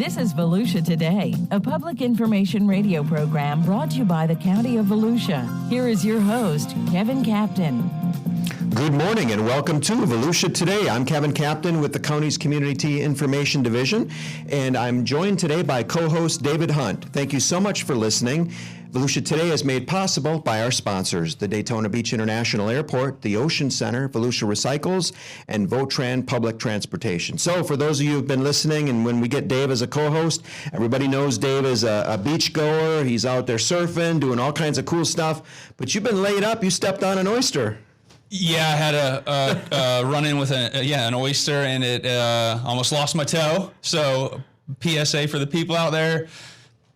This is Volusia Today, a public information radio program brought to you by the County of Volusia. Here is your host, Kevin Captain. Good morning and welcome to Volusia Today. I'm Kevin Captain with the county's Community Information Division, and I'm joined today by co-host David Hunt. Thank you so much for listening. Volusia Today is made possible by our sponsors, the Daytona Beach International Airport, the Ocean Center, Volusia Recycles, and Votran Public Transportation. So for those of you who've been listening, and when we get Dave as a co-host, everybody knows Dave is a beach goer. He's out there surfing, doing all kinds of cool stuff. But you've been laid up. You stepped on an oyster. Yeah, I had a run-in with an oyster, and it almost lost my toe. So PSA for the people out there.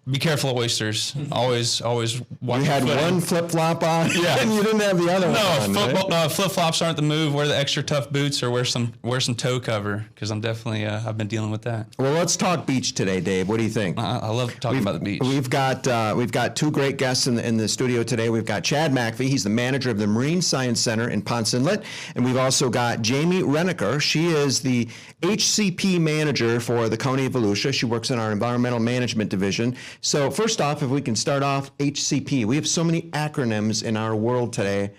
Be careful of oysters. Always watch. You had one flip-flop on, yeah, and you didn't have the other one. No, flip-flops aren't the move. Wear the extra tough boots or wear some toe cover, because I'm definitely I've been dealing with that. Well, let's talk beach today, Dave. What do you think? I love talking about the beach. We've got two great guests in the studio today. We've got Chad Macfie. He's the manager of the Marine Science Center in Ponce Inlet, and we've also got Jaymie Reneker. She is the HCP manager for the County of Volusia. She works in our Environmental Management Division. So first off, if we can start off, HCP. We have so many acronyms in our world today.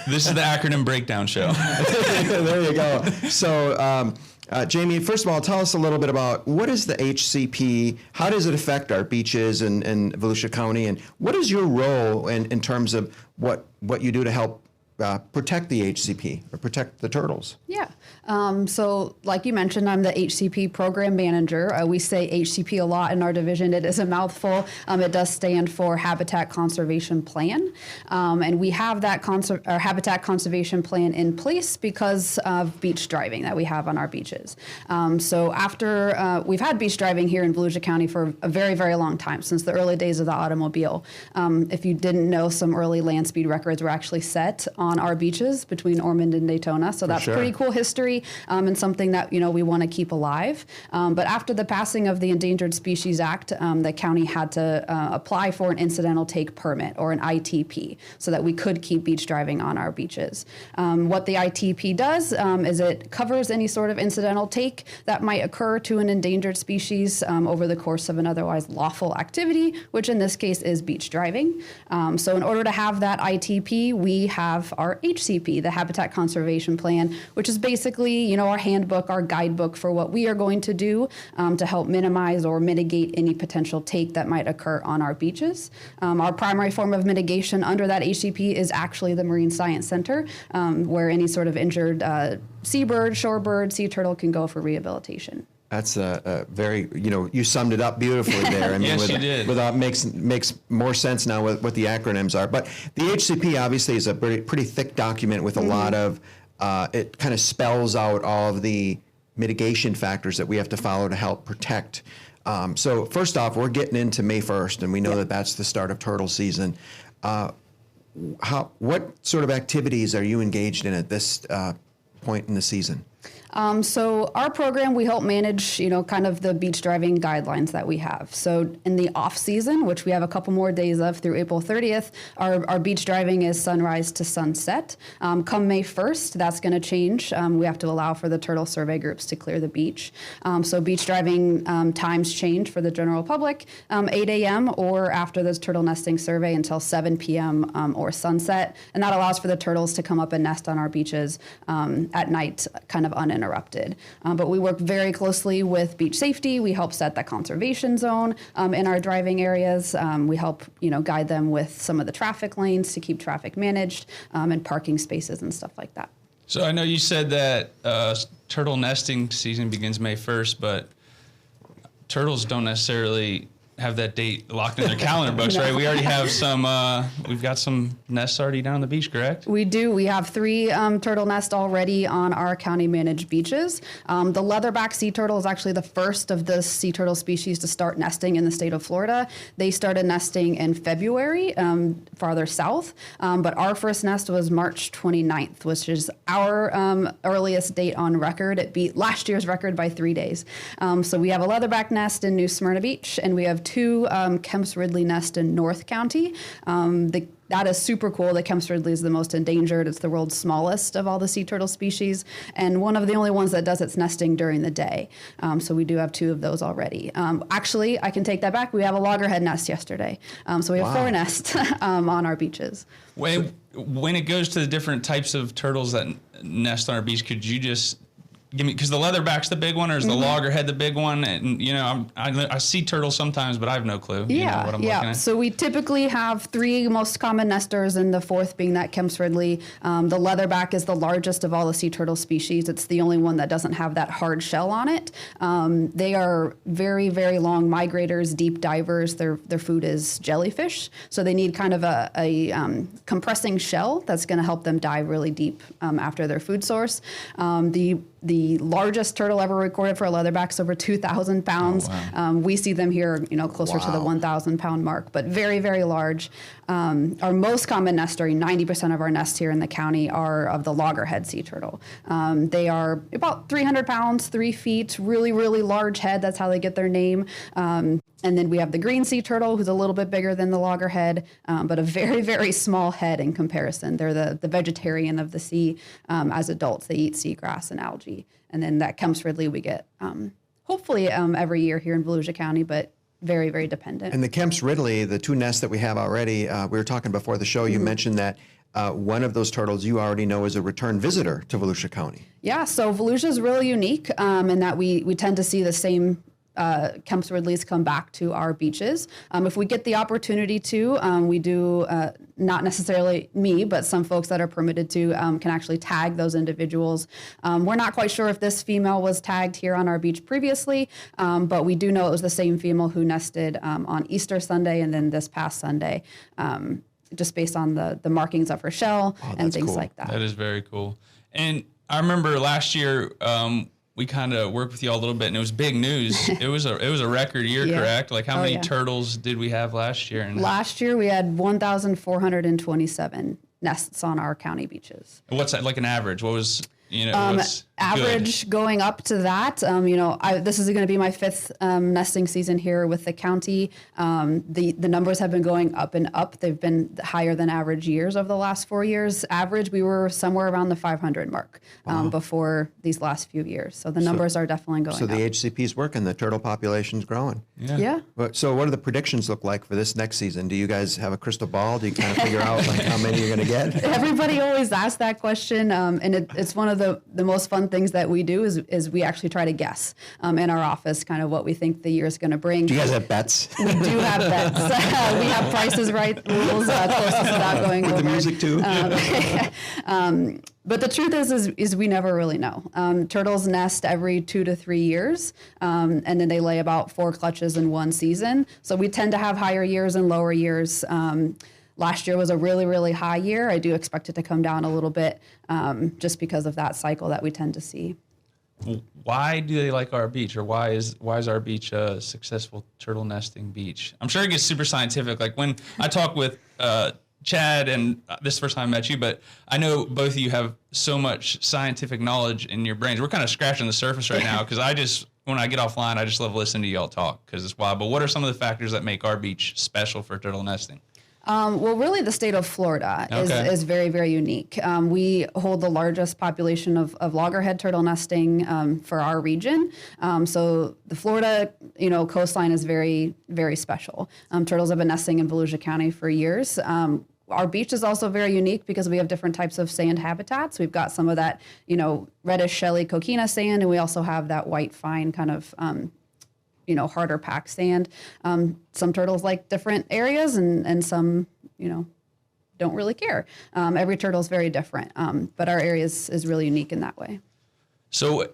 This is the acronym breakdown show. There you go. So, Jaymie, first of all, tell us a little bit about what is the HCP, how does it affect our beaches in Volusia County, and what is your role in terms of what you do to help protect the HCP or protect the turtles? Yeah. So like you mentioned, I'm the HCP Program Manager. We say HCP a lot in our division. It is a mouthful. It does stand for Habitat Conservation Plan. And we have that Habitat Conservation Plan in place because of beach driving that we have on our beaches. So after we've had beach driving here in Volusia County for a very, very long time, since the early days of the automobile. If you didn't know, some early land speed records were actually set on our beaches between Ormond and Daytona. So that's pretty cool history and something that, we want to keep alive. But after the passing of the Endangered Species Act, the county had to apply for an incidental take permit, or an ITP, so that we could keep beach driving on our beaches. What the ITP does is it covers any sort of incidental take that might occur to an endangered species over the course of an otherwise lawful activity, which in this case is beach driving. So in order to have that ITP, we have our HCP, the Habitat Conservation Plan, which is basically, our handbook, our guidebook for what we are going to do to help minimize or mitigate any potential take that might occur on our beaches. Our primary form of mitigation under that HCP is actually the Marine Science Center, where any sort of injured seabird, shorebird, sea turtle can go for rehabilitation. That's a very, you summed it up beautifully there. I mean, yes, you did. Makes more sense now with what the acronyms are. But the HCP obviously is a pretty thick document with a lot of, it kind of spells out all of the mitigation factors that we have to follow to help protect. So first off, we're getting into May 1st, and we know that that's the start of turtle season. What sort of activities are you engaged in at this point in the season? So our program, we help manage, kind of the beach driving guidelines that we have. So in the off season, which we have a couple more days of through April 30th, our beach driving is sunrise to sunset. Come May 1st, that's going to change. We have to allow for the turtle survey groups to clear the beach. So beach driving times change for the general public, 8 a.m. or after the turtle nesting survey until 7 p.m. Or sunset. And that allows for the turtles to come up and nest on our beaches at night, kind of uninterrupted. But we work very closely with beach safety. We help set the conservation zone in our driving areas. We help, guide them with some of the traffic lanes to keep traffic managed and parking spaces and stuff like that. So I know you said that turtle nesting season begins May 1st, but turtles don't necessarily have that date locked in their calendar books, right? We already have we've got some nests already down the beach, correct? We do. We have 3 turtle nests already on our county-managed beaches. The leatherback sea turtle is actually the first of the sea turtle species to start nesting in the state of Florida. They started nesting in February, farther south, but our first nest was March 29th, which is our earliest date on record. It beat last year's record by 3 days. So we have a leatherback nest in New Smyrna Beach, and we have 2 Kemp's Ridley nests in North County. The that is super cool. The Kemp's Ridley is the most endangered. It's the world's smallest of all the sea turtle species, and one of the only ones that does its nesting during the day. So we do have 2 of those already. Actually, I can take that back. We have a loggerhead nest yesterday. So we have 4 nests on our beaches. When it goes to the different types of turtles that nest on our beach, could you just give me, because the leatherback's the big one, or is the loggerhead the big one? And I see turtles sometimes, but I have no clue. What I'm looking at. So we typically have 3 most common nesters, and the 4th being that Kemp's Ridley. The leatherback is the largest of all the sea turtle species. It's the only one that doesn't have that hard shell on it. They are very, very long migrators, deep divers. Their food is jellyfish, so they need kind of a compressing shell that's going to help them dive really deep after their food source. The largest turtle ever recorded for a leatherback is over 2,000 pounds. Oh, wow. We see them here, closer to the 1,000 pound mark, but very, very large. Our most common nester, 90% of our nests here in the county, are of the loggerhead sea turtle. They are about 300 pounds, 3 feet, really, really large head. That's how they get their name. And then we have the green sea turtle, who's a little bit bigger than the loggerhead, but a very, very small head in comparison. They're the vegetarian of the sea. As adults, they eat seagrass and algae. And then that Kemp's Ridley we get hopefully every year here in Volusia County, but very, very dependent. And the Kemp's Ridley, the 2 nests that we have already, we were talking before the show, you mentioned that one of those turtles you already know is a return visitor to Volusia County. Yeah, so Volusia is really unique in that we tend to see the same Kemp's Ridleys come back to our beaches. If we get the opportunity to, we do, not necessarily me, but some folks that are permitted to can actually tag those individuals. We're not quite sure if this female was tagged here on our beach previously, but we do know it was the same female who nested on Easter Sunday and then this past Sunday, just based on the markings of her shell and things like that. That is very cool. And I remember last year, we kind of worked with you all a little bit, and it was big news. It was a record year, correct? Like, how many turtles did we have last year? And last year we had 1,427 nests on our county beaches. What's that, like an average? What was average good? Going up to that? This is going to be my 5th nesting season here with the county. The numbers have been going up and up. They've been higher than average years over the last 4 years. Average, we were somewhere around the 500 mark before these last few years. So the numbers are definitely going up. So the HCP's working, the turtle population's growing. Yeah. So what do the predictions look like for this next season? Do you guys have a crystal ball? Do you kind of figure out like how many you're going to get? Everybody always asks that question, and it's one of the most fun things that we do is we actually try to guess in our office kind of what we think the year is going to bring. Do you guys have bets? We do have bets. We have Prices Right rules closest without going with over. the music too. But the truth is we never really know. Turtles nest every 2 to 3 years, and then they lay about 4 clutches in one season. So we tend to have higher years and lower years. Last year was a really, really high year. I do expect it to come down a little bit just because of that cycle that we tend to see. Why do they like our beach, or why is our beach a successful turtle nesting beach? I'm sure it gets super scientific. Like when I talk with Chad, and this is the first time I met you, but I know both of you have so much scientific knowledge in your brains. We're kind of scratching the surface right now because when I get offline, I just love listening to y'all talk because it's wild. But what are some of the factors that make our beach special for turtle nesting? Well, really, the state of Florida is very, very unique. We hold the largest population of loggerhead turtle nesting for our region. So the Florida, coastline is very, very special. Turtles have been nesting in Volusia County for years. Our beach is also very unique because we have different types of sand habitats. We've got some of that, reddish shelly coquina sand, and we also have that white fine kind of harder packed sand. Some turtles like different areas and some, don't really care. Every turtle is very different, but our area is really unique in that way. So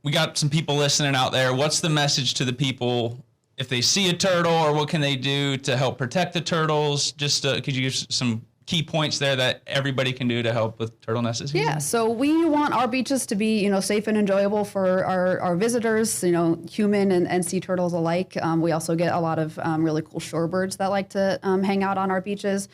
we got some people listening out there. What's the message to the people if they see a turtle, or what can they do to help protect the turtles? Just could you give some key points there that everybody can do to help with turtle nesting? Yeah, so we want our beaches to be, safe and enjoyable for our visitors, human and sea turtles alike. We also get a lot of really cool shorebirds that like to hang out on our beaches.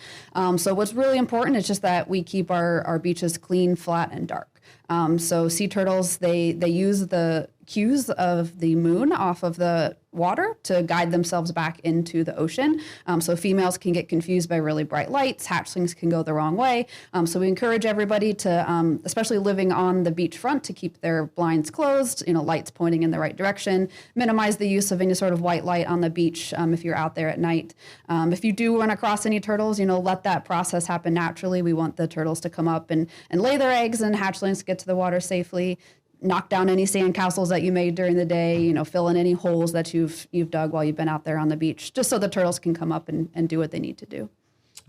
So what's really important is just that we keep our beaches clean, flat, and dark. So sea turtles, they use the cues of the moon off of the water to guide themselves back into the ocean. So females can get confused by really bright lights. Hatchlings can go the wrong way. So we encourage everybody to, especially living on the beachfront, to keep their blinds closed, lights pointing in the right direction, minimize the use of any sort of white light on the beach if you're out there at night. If you do run across any turtles, let that process happen naturally. We want the turtles to come up and lay their eggs and hatchlings to get to the water safely. Knock down any sandcastles that you made during the day, fill in any holes that you've dug while you've been out there on the beach, just so the turtles can come up and do what they need to do.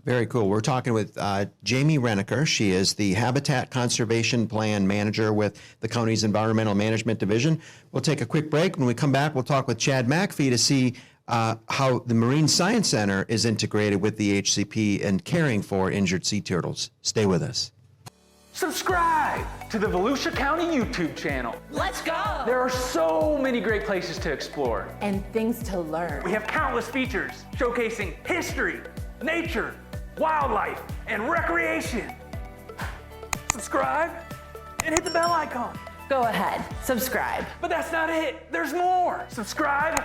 Very cool. We're talking with Jaymie Reneker. She is the Habitat Conservation Plan Manager with the county's Environmental Management Division. We'll take a quick break. When we come back, we'll talk with Chad Macfie to see how the Marine Science Center is integrated with the HCP and caring for injured sea turtles. Stay with us. Subscribe to the Volusia County YouTube channel. Let's go! There are so many great places to explore. And things to learn. We have countless features showcasing history, nature, wildlife, and recreation. Subscribe and hit the bell icon. Go ahead, subscribe. But that's not it. There's more. Subscribe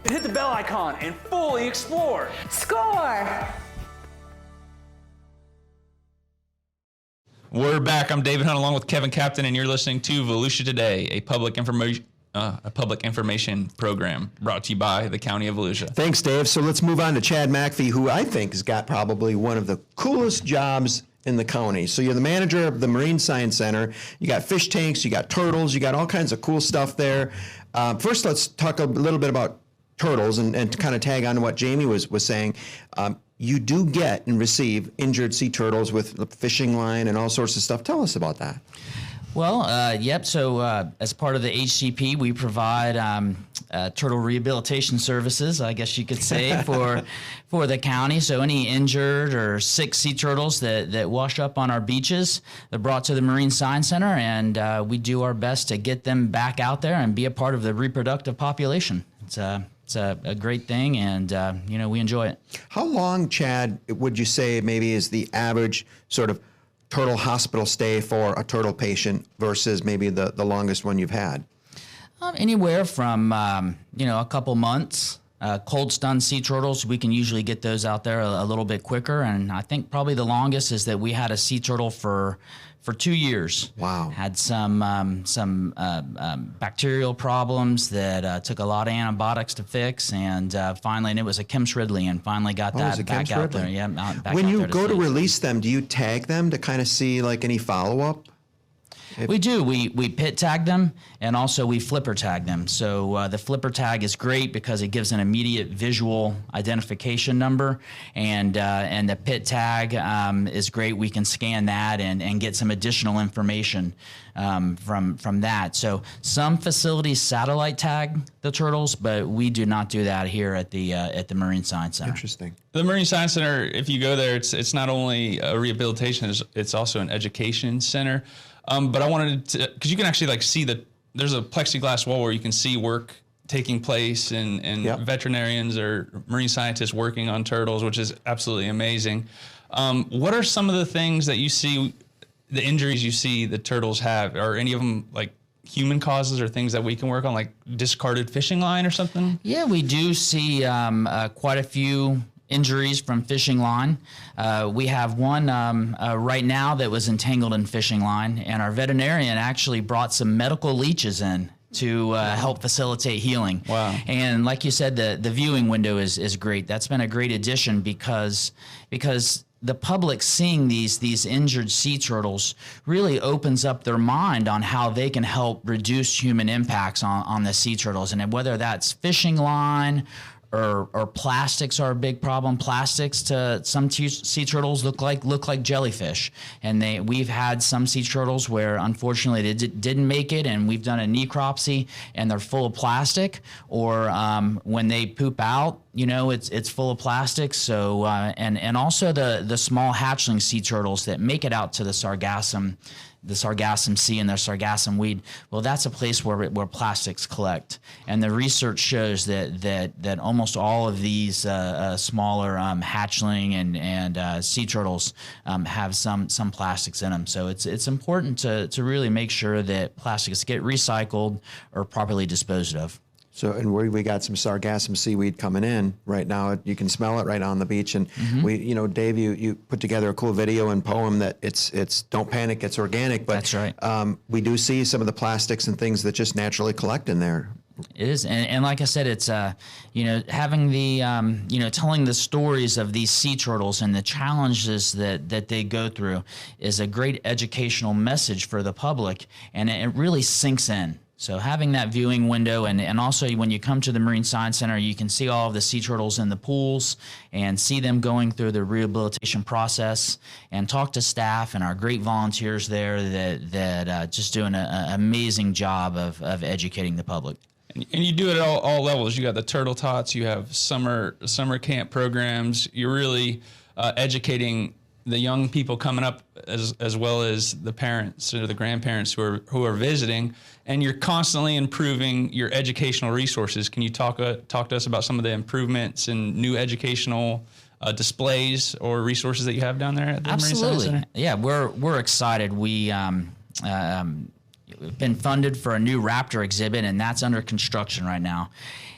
and hit the bell icon and fully explore. Score! We're back. I'm David Hunt along with Kevin Captain, and you're listening to Volusia Today, a public information program brought to you by the County of Volusia. Thanks, Dave. So let's move on to Chad Macfie, who I think has got probably one of the coolest jobs in the county. So you're the manager of the Marine Science Center. You got fish tanks, you got turtles, you got all kinds of cool stuff there. First, let's talk a little bit about turtles and to kind of tag on to what Jaymie was saying. You do get and receive injured sea turtles with the fishing line and all sorts of stuff. Tell us about that. Well, yep. So as part of the HCP, we provide turtle rehabilitation services, I guess you could say, for the county. So any injured or sick sea turtles that wash up on our beaches, they're brought to the Marine Science Center, and we do our best to get them back out there and be a part of the reproductive population. It's a great thing, and we enjoy it. How long, Chad, would you say maybe is the average sort of turtle hospital stay for a turtle patient versus maybe the longest one you've had? Anywhere from a couple months. Cold stunned sea turtles, we can usually get those out there a little bit quicker, and I think probably the longest is that we had a sea turtle for 2 years. Wow. Had some bacterial problems that took a lot of antibiotics to fix, and finally, and it was a Kim Shridley, and finally got that back out there. Yeah, back when out you there go to sleep. release them, do you tag them to kind of see like any follow-up? We do. We pit tag them, and also we flipper tag them. So the flipper tag is great because it gives an immediate visual identification number, and the pit tag is great. We can scan that and get some additional information from that. So some facilities satellite tag the turtles, but we do not do that here at the Marine Science Center. Interesting. The Marine Science Center, if you go there, it's not only a rehabilitation, it's also an education center. But I wanted to, because you can actually see there's a plexiglass wall where you can see work taking place and Yep. veterinarians or marine scientists working on turtles, which is absolutely amazing. What are some of the things that you see, the injuries you see the turtles have? Are any of them like human causes or things that we can work on, like discarded fishing line or something? Yeah, we do see quite a few injuries from fishing line. We have one right now that was entangled in fishing line, and our veterinarian actually brought some medical leeches in to help facilitate healing. Wow. And like you said, the viewing window is great. That's been a great addition because the public seeing these injured sea turtles really opens up their mind on how they can help reduce human impacts on the sea turtles. And whether that's fishing line or plastics are a big problem. Plastics to some sea turtles look like jellyfish, and we've had some sea turtles where unfortunately they didn't make it, and we've done a necropsy and they're full of plastic, or when they poop out, it's full of plastic. So and also the small hatchling sea turtles that make it out to the Sargassum Sea and their Sargassum weed, well, that's a place where plastics collect. And the research shows that almost almost all of these smaller hatchling and sea turtles have some plastics in them. So it's important to really make sure that plastics get recycled or properly disposed of. So, and we got some sargassum seaweed coming in right now. You can smell it right on the beach. And Dave, you put together a cool video and poem that it's don't panic, it's organic. But that's right. We do see some of the plastics and things that just naturally collect in there. It is, and like I said, it's having the telling the stories of these sea turtles and the challenges that they go through is a great educational message for the public, and it really sinks in. So having that viewing window, and also when you come to the Marine Science Center, you can see all of the sea turtles in the pools and see them going through the rehabilitation process, and talk to staff and our great volunteers there that just doing an amazing job of educating the public. And you do it at all levels. You got the turtle tots, you have summer camp programs. You're really educating the young people coming up as well as the parents or the grandparents who are visiting, and you're constantly improving your educational resources. Can you talk to us about some of the improvements and new educational displays or resources that you have down there at the Marine Science Center? Yeah, we're excited. We been funded for a new raptor exhibit, and that's under construction right now.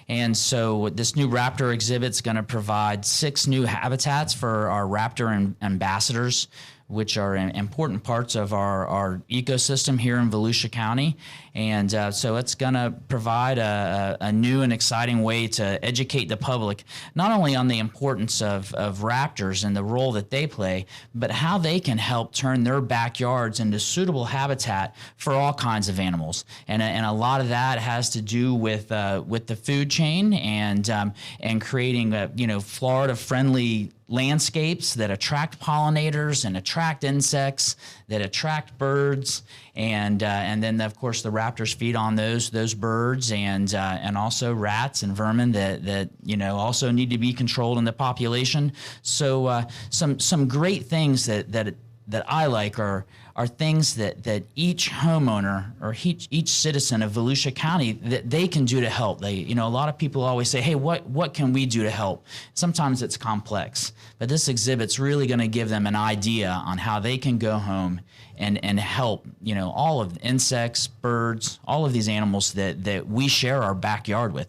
And so this new raptor exhibit is going to provide 6 new habitats for our raptor ambassadors, which are important parts of our ecosystem here in Volusia County. And so it's going to provide a new and exciting way to educate the public, not only on the importance of raptors and the role that they play, but how they can help turn their backyards into suitable habitat for all kinds of animals. And a lot of that has to do with the food chain and creating Florida-friendly landscapes that attract pollinators and attract insects, that attract birds, and then of course the raptors feed on those birds and also rats and vermin that also need to be controlled in the population. So some great things that I like are things that each homeowner or each citizen of Volusia County that they can do to help. A lot of people always say, hey, what can we do to help? Sometimes it's complex, but this exhibit's really going to give them an idea on how they can go home and help, all of the insects, birds, all of these animals that we share our backyard with,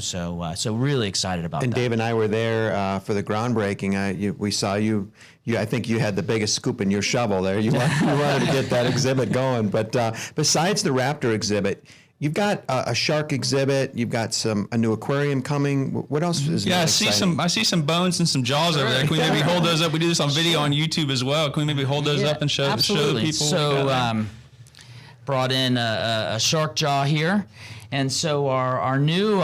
so really excited about that. And Dave and I were there for the groundbreaking. We saw you. I think you had the biggest scoop in your shovel there. You wanted to get that exhibit going. But besides the raptor exhibit, you've got a shark exhibit. You've got a new aquarium coming. What else is? Yeah, I see some bones and some jaws over there. Can we maybe hold those up? We do this on video on YouTube as well. Can we maybe hold those up and show the people? So brought in a shark jaw here, and so our new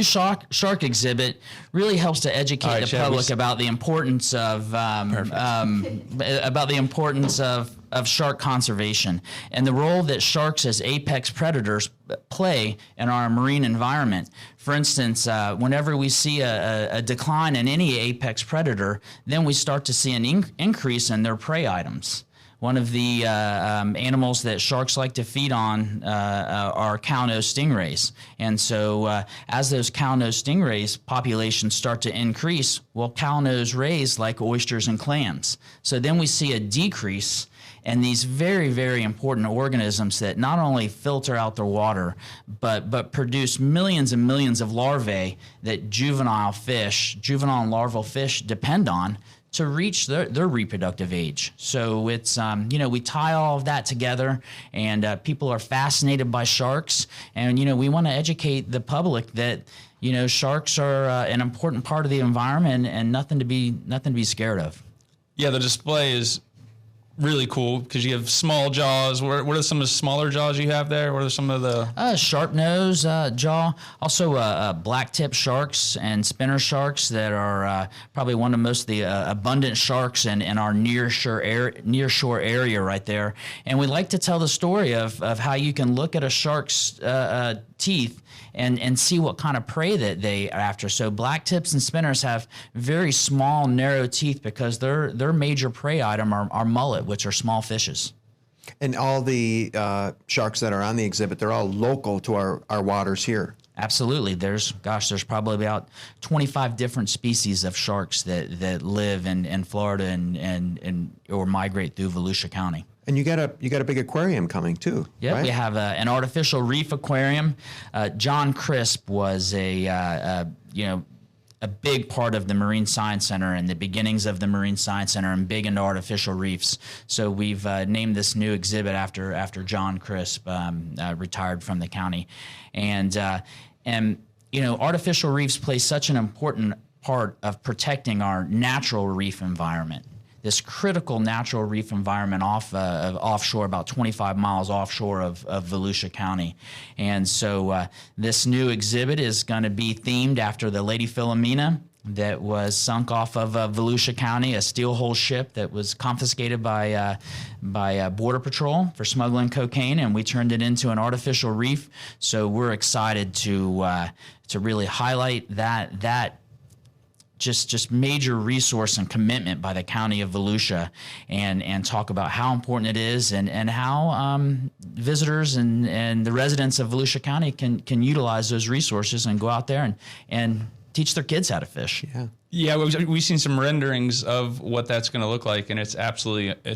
shark exhibit really helps to educate the public about the importance of shark conservation and the role that sharks as apex predators play in our marine environment. For instance, whenever we see a decline in any apex predator, then we start to see an increase in their prey items. One of the animals that sharks like to feed on are cow-nosed stingrays. And so as those cow-nosed stingrays populations start to increase, well, cow-nosed rays like oysters and clams. So then we see a decrease in these very, very important organisms that not only filter out their water, but produce millions and millions of larvae that juvenile and larval fish depend on to reach their reproductive age. So it's, we tie all of that together, and people are fascinated by sharks. And, we want to educate the public that, sharks are an important part of the environment and nothing to be scared of. Yeah, the display is really cool because you have small jaws. What are some of the smaller jaws you have there? What are some of the sharp nose jaw? Also, black tip sharks and spinner sharks that are probably one of most of the abundant sharks in our near shore area right there. And we like to tell the story of how you can look at a shark's teeth and see what kind of prey that they are after. So black tips and spinners have very small, narrow teeth because their major prey item are mullet, which are small fishes. And all the sharks that are on the exhibit, they're all local to our waters here. Absolutely. There's probably about 25 different species of sharks that live in Florida and or migrate through Volusia County. And you got a big aquarium coming too. Yeah, right? we have an artificial reef aquarium. John Crisp was a big part of the Marine Science Center and the beginnings of the Marine Science Center, and big into artificial reefs. So we've named this new exhibit after John Crisp, retired from the county, and artificial reefs play such an important part of protecting our natural reef environment. This critical natural reef environment offshore, about 25 miles offshore of Volusia County. And so this new exhibit is going to be themed after the Lady Philomena that was sunk off of Volusia County, a steel hull ship that was confiscated by Border Patrol for smuggling cocaine, and we turned it into an artificial reef. So we're excited to really highlight that just major resource and commitment by the County of Volusia, and talk about how important it is, and how visitors and the residents of Volusia County can utilize those resources and go out there and teach their kids how to fish. Yeah, we've seen some renderings of what that's going to look like, and it's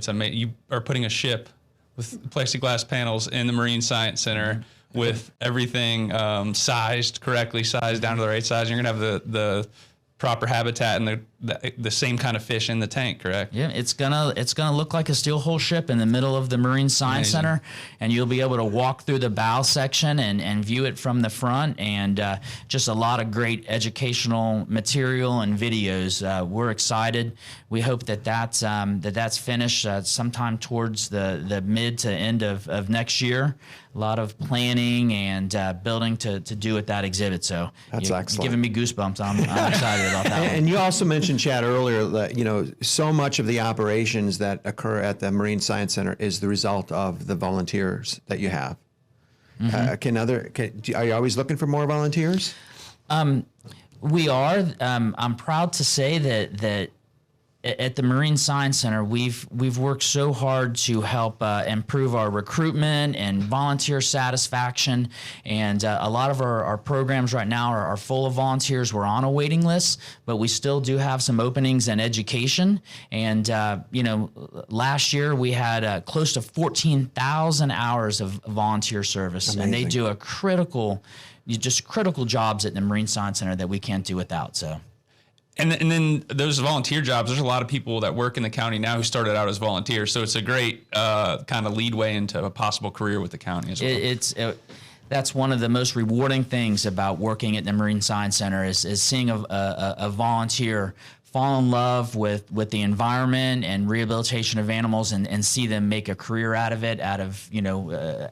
amazing. You are putting a ship with plexiglass panels in the Marine Science Center with everything correctly sized down to the right size. You're going to have the proper habitat and the same kind of fish in the tank, correct? Yeah, it's gonna look like a steel hull ship in the middle of the Marine Science Center, and you'll be able to walk through the bow section and view it from the front, and just a lot of great educational material and videos. We're excited. We hope that's finished sometime towards the mid to end of next year. A lot of planning and building to do with that exhibit. So that's excellent. You're giving me goosebumps. I'm excited about that. And you also mentioned, Chad, earlier that so much of the operations that occur at the Marine Science Center is the result of the volunteers that you have. Mm-hmm. Are you always looking for more volunteers? We are. I'm proud to say that at the Marine Science Center, we've worked so hard to help improve our recruitment and volunteer satisfaction, and a lot of our programs right now are full of volunteers. We're on a waiting list, but we still do have some openings in education. And last year we had close to 14,000 hours of volunteer service. Amazing. And they do critical jobs at the Marine Science Center that we can't do without. So. And then those volunteer jobs, there's a lot of people that work in the county now who started out as volunteers. So it's a great kind of leadway into a possible career with the county as well. That's one of the most rewarding things about working at the Marine Science Center is seeing a volunteer fall in love with the environment and rehabilitation of animals and see them make a career out of it, out of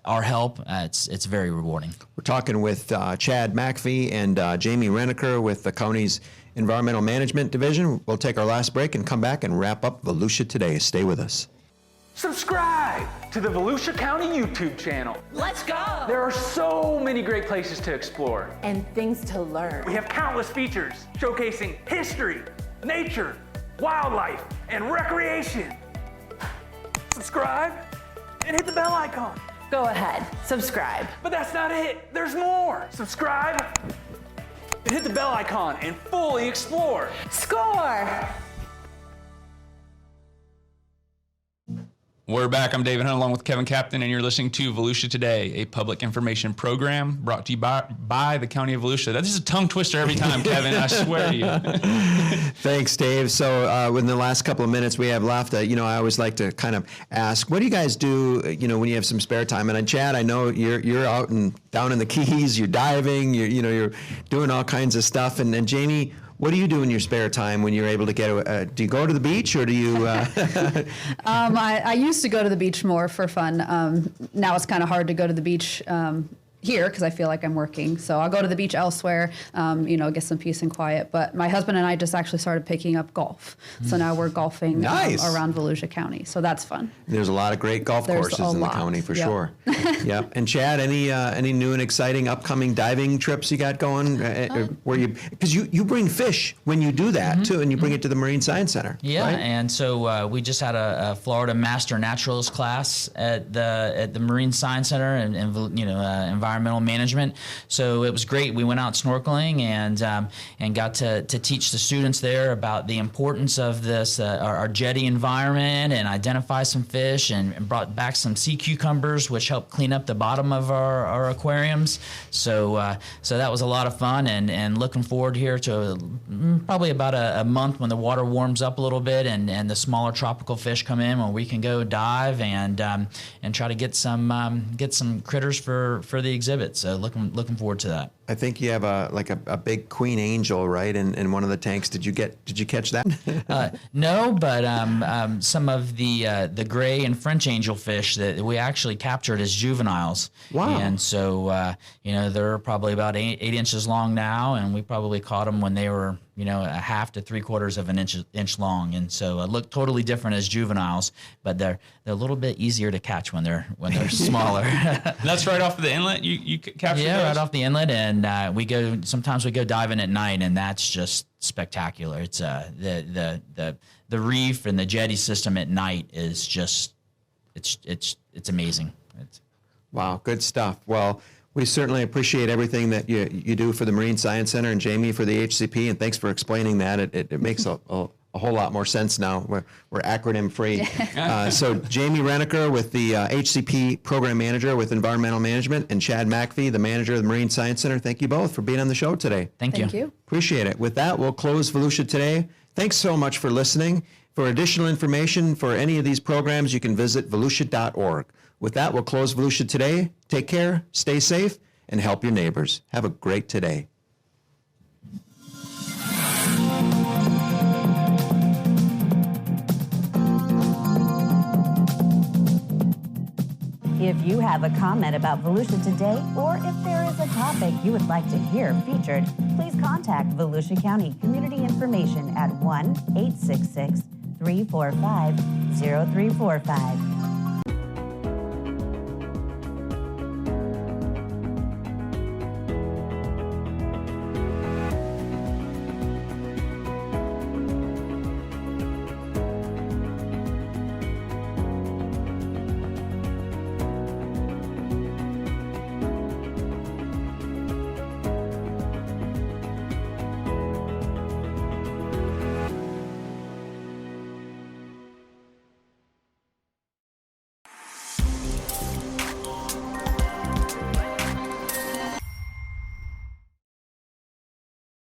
our help. It's very rewarding. We're talking with Chad Macfie and Jaymie Reneker with the county's Environmental Management Division. We'll take our last break and come back and wrap up Volusia Today. Stay with us. Subscribe to the Volusia County YouTube channel. Let's go! There are so many great places to explore. And things to learn. We have countless features showcasing history, nature, wildlife, and recreation. Subscribe and hit the bell icon. Go ahead, subscribe. But that's not it. There's more. Subscribe and hit the bell icon and fully explore. Score! We're back. I'm David Hunt along with Kevin Captain, and you're listening to Volusia Today, a public information program brought to you by the County of Volusia. This is a tongue twister every time, Kevin. I swear to you. Thanks, Dave. So within the last couple of minutes we have left, I always like to kind of ask, what do you guys do, when you have some spare time? And Chad, I know you're out and down in the Keys, you're diving, you're doing all kinds of stuff. And Jaymie, what do you do in your spare time when you're able to get do you go to the beach, or do you? I used to go to the beach more for fun. Now it's kind of hard to go to the beach here because I feel like I'm working. So I'll go to the beach elsewhere, get some peace and quiet. But my husband and I just actually started picking up golf. So now we're golfing around Volusia County. So that's fun. There's a lot of great golf courses in the county for sure. Yep. And Chad, any new and exciting upcoming diving trips you got going? Because you bring fish when you do that too, and you bring it to the Marine Science Center. Yeah, right? And so we just had a Florida Master Naturalist class at the Marine Science Center and environmental environmental management. So it was great. We went out snorkeling and got to teach the students there about the importance of this, our jetty environment, and identify some fish, and brought back some sea cucumbers, which helped clean up the bottom of our aquariums. So that was a lot of fun, and looking forward here to probably about a month when the water warms up a little bit and the smaller tropical fish come in, when we can go dive and try to get some critters for the exhibit. So looking forward to that. I think you have a big queen angel, right, in one of the tanks. Did you catch that? No, but some of the gray and French angelfish that we actually captured as juveniles. Wow! And so they're probably about 8 inches long now, and we probably caught them when they were a half to 3/4 of an inch long, and so look totally different as juveniles, but they're a little bit easier to catch when they're smaller. That's right off the inlet. You capture those? Right off the inlet, and sometimes we go diving at night, and that's just spectacular. It's the reef and the jetty system at night is just it's amazing. Wow, good stuff. Well, we certainly appreciate everything that you do for the Marine Science Center, and Jaymie for the HCP, and thanks for explaining that. It makes a whole lot more sense now. We're acronym free. So Jaymie Reneker with the HCP Program Manager with Environmental Management, and Chad Macfie, the Manager of the Marine Science Center. Thank you both for being on the show today. Thank you. Thank you. Appreciate it. With that, we'll close Volusia Today. Thanks so much for listening. For additional information for any of these programs, you can visit volusia.org. With that, we'll close Volusia Today. Take care, stay safe, and help your neighbors. Have a great today. If you have a comment about Volusia Today, or if there is a topic you would like to hear featured, please contact Volusia County Community Information at 1-866-345-0345.